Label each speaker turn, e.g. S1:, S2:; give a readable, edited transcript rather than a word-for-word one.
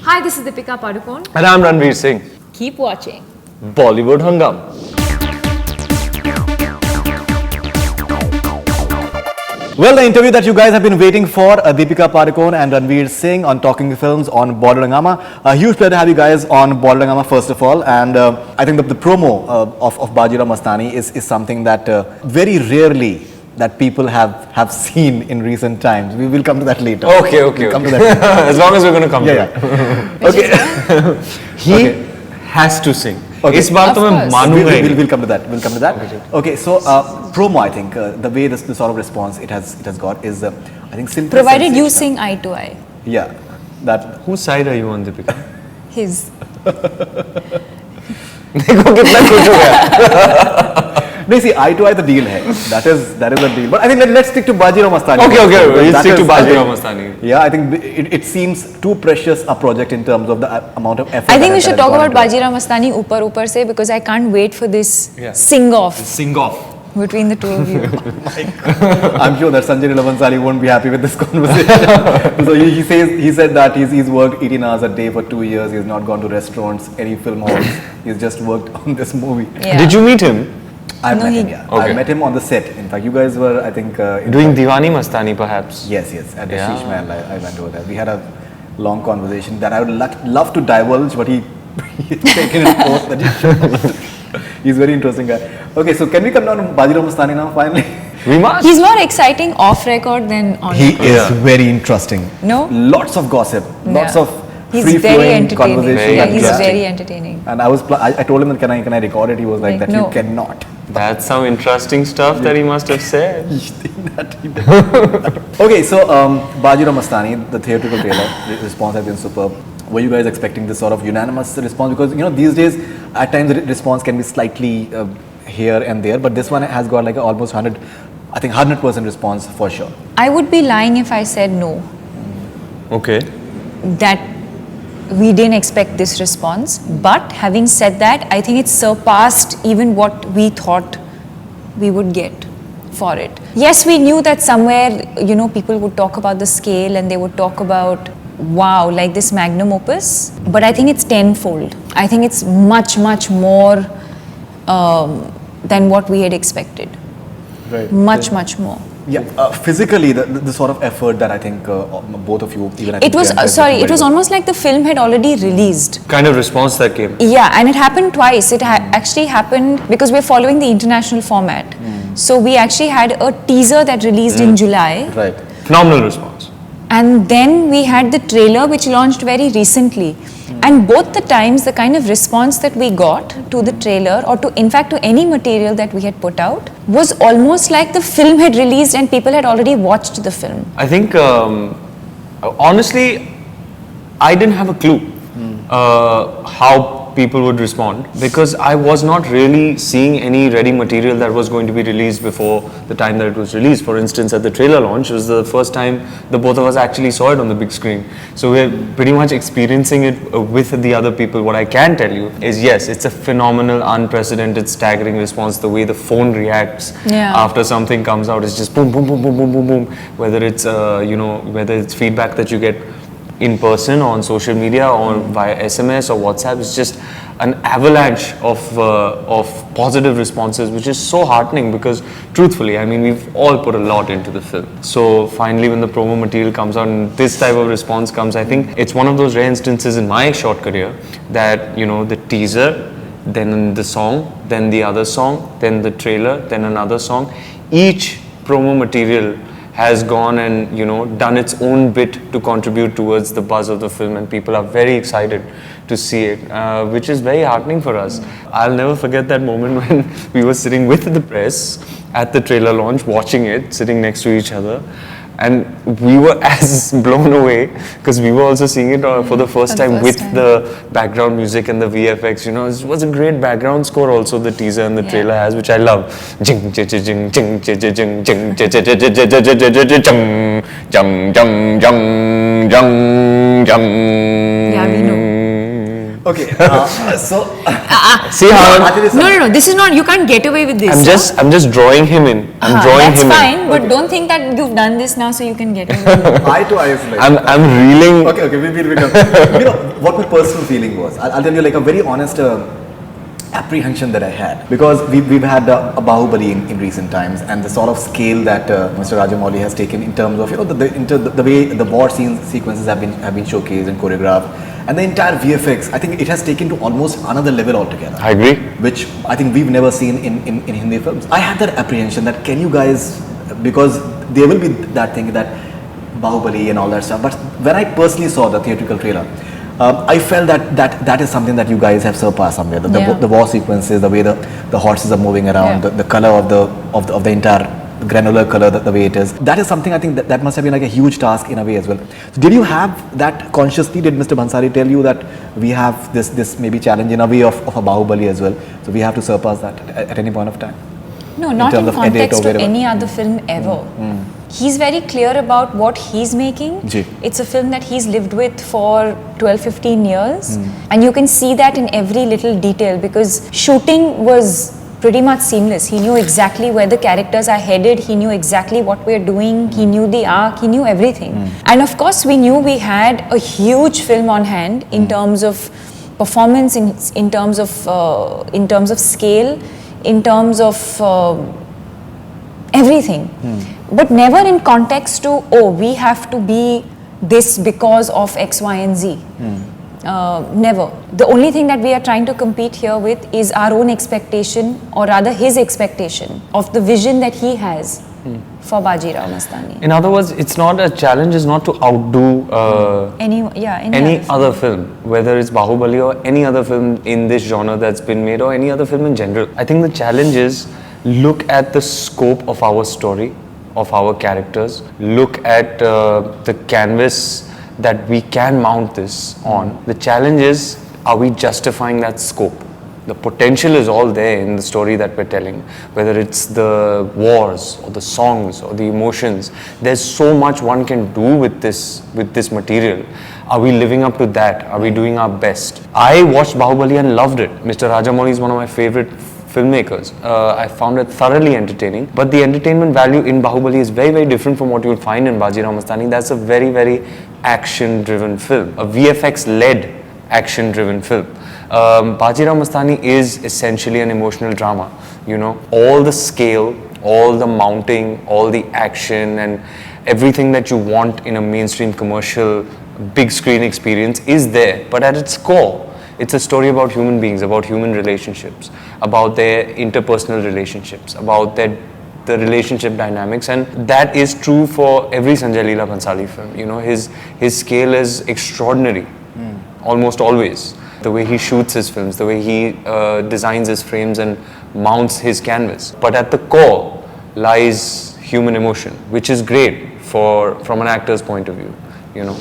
S1: Hi, this is Deepika Padukone.
S2: And I'm Ranveer Singh.
S1: Keep watching
S2: Bollywood Hungama.
S3: Well, the interview that you guys have been waiting for, Deepika Padukone and Ranveer Singh on Talking Films on Bollywood Hungama. A huge pleasure to have you guys on Bollywood Hungama first of all. And I think the promo of Bajirao Mastani is something that very rarely that people have seen in recent times. We will come to that later.
S2: Okay.
S3: Come to that.
S2: As long as we're going to come to it.
S3: Okay.
S2: He has to sing.
S3: Okay.
S2: इस बार तो मैं मानूंगा ही.
S3: We'll come to that. Okay, so promo, I think the way the sort of response it has got is I think simple.
S1: provided you sing eye to eye.
S3: Yeah, that.
S2: Whose side are you on, Deepika?
S1: His.
S2: देखो कितना खुश हो गया.
S3: No, see, eye to eye the deal hai. That is the deal. But I think let's stick to Bajirao Mastani.
S2: Okay. We'll stick to Bajirao Mastani.
S3: Yeah, I think it seems too precious a project in terms of the amount of effort.
S1: I think we should talk about Bajirao Mastani upar se because I can't wait for this sing off between the two of you.
S3: I'm sure that Sanjay Nilavan won't be happy with this conversation. So he said that he's worked 18 hours a day for 2 years. He's not gone to restaurants, any film halls. He's just worked on this movie.
S1: Yeah.
S2: Did you meet him?
S3: I've met him, yeah.
S2: Okay.
S3: I met him on the set. In fact, you guys were, I think...
S2: Doing Diwani Mastani perhaps?
S3: Yes. At the Sheesh Mahal, I went over there. We had a long conversation that I would love to divulge, but he's taken it post that he showed. He's a very interesting guy. Okay, so can we come down to Bajirao Mastani now, finally?
S2: We must.
S1: He's more exciting off record than on
S3: He
S1: record.
S3: is very interesting.
S1: No?
S3: Lots of gossip. Lots of
S1: He's very
S3: free-flowing
S1: entertaining.
S3: conversation.
S1: Yeah, he's very entertaining.
S3: And I told him that can I record it? He was like that
S1: no.
S3: you cannot.
S2: That's some interesting stuff that he must have said.
S3: Okay, so Bajirao Mastani, the theatrical trailer response has been superb. Were you guys expecting this sort of unanimous response? Because these days at times the response can be slightly here and there, but this one has got like almost 100% response for sure.
S1: I would be lying if I said no.
S2: Okay.
S1: That we didn't expect this response, but having said that, I think it's surpassed even what we thought we would get for it. Yes, we knew that somewhere, people would talk about the scale and they would talk about, wow, like this magnum opus, but I think it's tenfold. I think it's much, much more than what we had expected.
S3: Right.
S1: Much more.
S3: Yeah, physically the sort of effort that I think both of you even
S1: It was almost like the film had already released.
S2: Kind of response that came.
S1: Yeah, and it happened twice. It actually happened because we're following the international format. So we actually had a teaser that released in July.
S3: Right.
S2: Phenomenal response.
S1: And then we had the trailer which launched very recently. And both the times, the kind of response that we got to the trailer or in fact to any material that we had put out was almost like the film had released and people had already watched the film.
S2: I think, honestly, I didn't have a clue how people would respond because I was not really seeing any ready material that was going to be released before the time that it was released. For instance, at the trailer launch, it was the first time the both of us actually saw it on the big screen. So we're pretty much experiencing it with the other people. What I can tell you is, yes, it's a phenomenal, unprecedented, staggering response. The way the phone reacts after something comes out is just boom, boom, boom, boom, boom, boom, boom. Whether it's, whether it's feedback that you get in person, on social media, or via SMS or WhatsApp, it's just an avalanche of positive responses, which is so heartening because truthfully, I mean, we've all put a lot into the film. So finally, when the promo material comes out and this type of response comes, I think it's one of those rare instances in my short career that, the teaser, then the song, then the other song, then the trailer, then another song, each promo material has gone and done its own bit to contribute towards the buzz of the film, and people are very excited to see it, which is very heartening for us. I'll never forget that moment when we were sitting with the press at the trailer launch, watching it, sitting next to each other, and we were as blown away because we were also seeing it for the first time with the background music and the VFX. It was a great background score also, the teaser and the trailer has, which I love. Jing jing jing jing jing jing jing jing jing jing.
S1: Yeah, we know.
S3: Okay, so
S2: See how
S1: No. This is not. You can't get away with this.
S2: I'm just drawing him in. I'm drawing
S1: that's
S2: him
S1: fine,
S2: in.
S1: but don't think that you've done this now so you can get away with it.
S3: eye to eye is like.
S2: I'm reeling.
S3: Okay, we'll come. You know what my personal feeling was. I'll tell you like a very honest apprehension that I had, because we've had a Baahubali in recent times, and the sort of scale that Mr. Rajamouli has taken in terms of the way the war sequences have been showcased and choreographed, and the entire VFX. I think it has taken to almost another level altogether.
S2: I agree.
S3: Which I think we've never seen in Hindi films. I had that apprehension that can you guys, because there will be that thing that Baahubali and all that stuff, but when I personally saw the theatrical trailer, I felt that is something that you guys have surpassed somewhere. The war sequences, the way the horses are moving around, the color of the entire granular color, the way it is. That is something I think that must have been like a huge task in a way as well. So did you have that consciously? Did Mr. Bhansali tell you that we have this maybe challenge in a way of a Bahubali as well? So we have to surpass that at any point of time?
S1: No, not in context to any other film ever. He's very clear about what he's making. It's a film that he's lived with for 12-15 years. And you can see that in every little detail, because shooting was pretty much seamless. He knew exactly where the characters are headed. He knew exactly what we're doing. He knew the arc. He knew everything. And of course, we knew we had a huge film on hand in terms of performance, in terms of scale, in terms of everything. But never in context to, oh, we have to be this because of X, Y, and Z. Never. The only thing that we are trying to compete here with is our own expectation, or rather his expectation of the vision that he has for Bajirao Mastani.
S2: In other words, it's not a challenge, is not to outdo any other film, whether it's Baahubali or any other film in this genre that's been made, or any other film in general. I think the challenge is look at the scope of our story, of our characters, look at the canvas that we can mount this on. The challenge is, are we justifying that scope? The potential is all there in the story that we're telling, whether it's the wars or the songs or the emotions. There's so much one can do with this material. Are we living up to that? Are we doing our best? I watched Baahubali and loved it. Mr. Rajamouli is one of my favorite filmmakers. I found it thoroughly entertaining, but the entertainment value in Baahubali is very, very different from what you will find in Bajirao Mastani. That's a very, very action-driven film, a VFX-led action-driven film. Bajirao Mastani is essentially an emotional drama. You know, all the scale, all the mounting, all the action, and everything that you want in a mainstream commercial big screen experience is there. But at its core, it's a story about human beings, about human relationships, about their interpersonal relationships, about the relationship dynamics, and that is true for every Sanjay Leela Bhansali film. You know, his scale is extraordinary, almost always. The way he shoots his films, the way he designs his frames and mounts his canvas. But at the core lies human emotion, which is great from an actor's point of view, you know.